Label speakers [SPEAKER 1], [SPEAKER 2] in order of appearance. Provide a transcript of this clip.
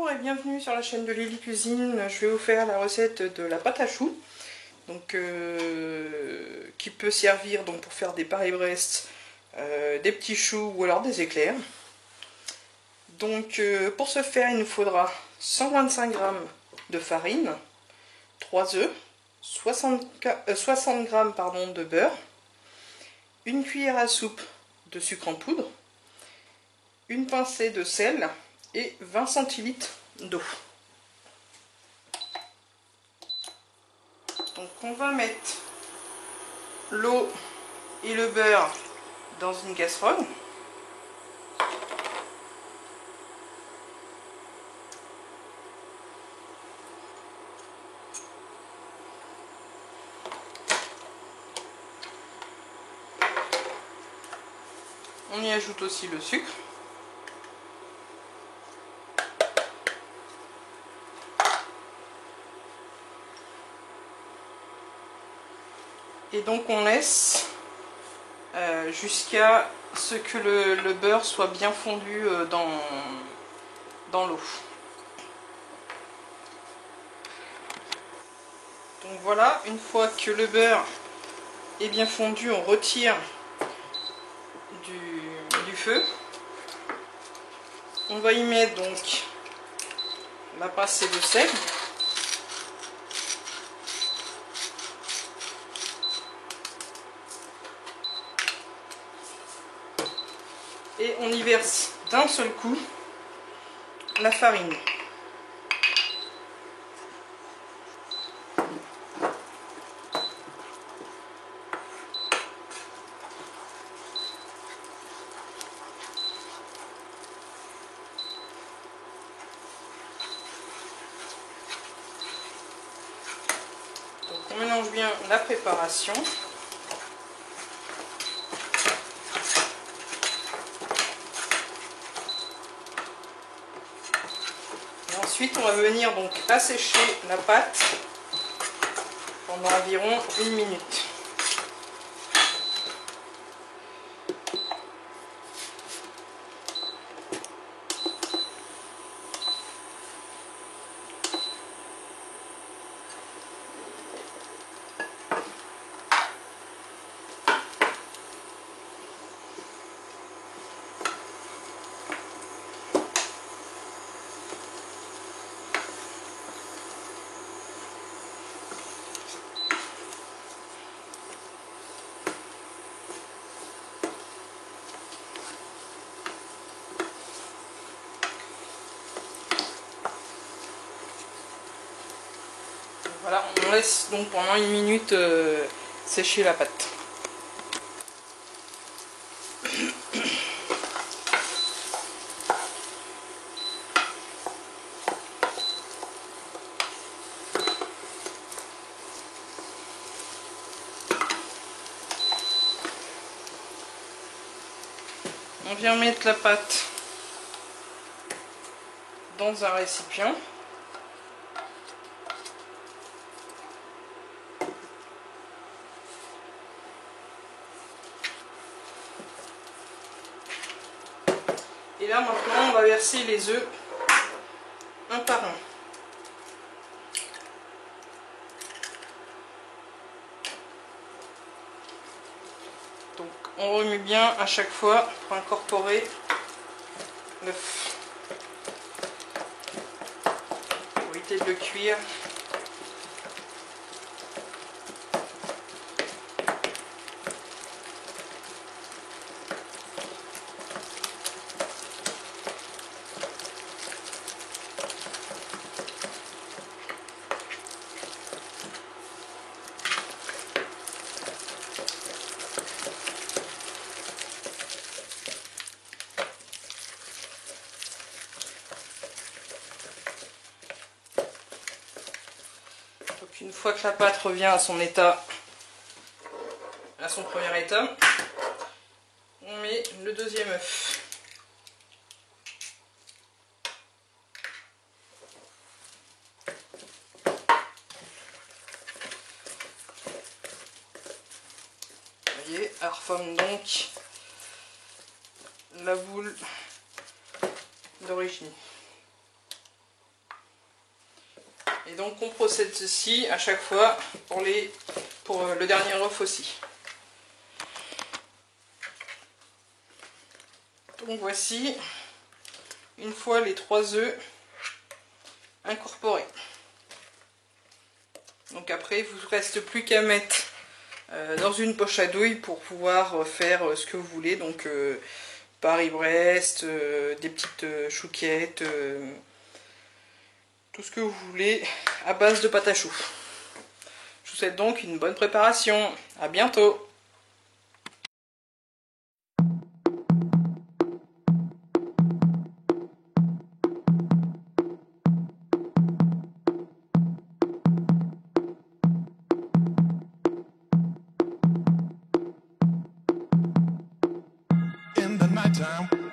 [SPEAKER 1] Bonjour et bienvenue sur la chaîne de Lily Cuisine. Je vais vous faire la recette de la pâte à choux, donc qui peut servir donc pour faire des Paris-Brest, des petits choux ou alors des éclairs. Donc pour ce faire, il nous faudra 125 g de farine, 3 œufs, 60 g de beurre, une cuillère à soupe de sucre en poudre, une pincée de sel et 20 centilitres d'eau. Donc on va mettre l'eau et le beurre dans une casserole. On y ajoute aussi le sucre. Et donc on laisse jusqu'à ce que le beurre soit bien fondu dans l'eau. Donc voilà, une fois que le beurre est bien fondu, on retire du feu. On va y mettre donc la pincée de sel. Et on y verse d'un seul coup la farine. Donc on mélange bien la préparation. Ensuite, on va venir donc assécher la pâte pendant environ 1 minute. Voilà, on laisse donc pendant 1 minute sécher la pâte. On vient mettre la pâte dans un récipient. Et là maintenant on va verser les œufs un par un. Donc on remue bien à chaque fois pour incorporer l'œuf. Pour éviter de le cuire. Une fois que la pâte revient à son état, à son premier état, on met le deuxième œuf. Vous voyez, elle reforme donc la boule d'origine. Et donc on procède ceci à chaque fois pour le dernier œuf aussi. Donc voici, une fois les 3 œufs incorporés. Donc après, il ne vous reste plus qu'à mettre dans une poche à douille pour pouvoir faire ce que vous voulez. Donc Paris-Brest, des petites chouquettes, tout ce que vous voulez à base de pâte à choux. Je vous souhaite donc une bonne préparation. À bientôt!
[SPEAKER 2] In the nighttime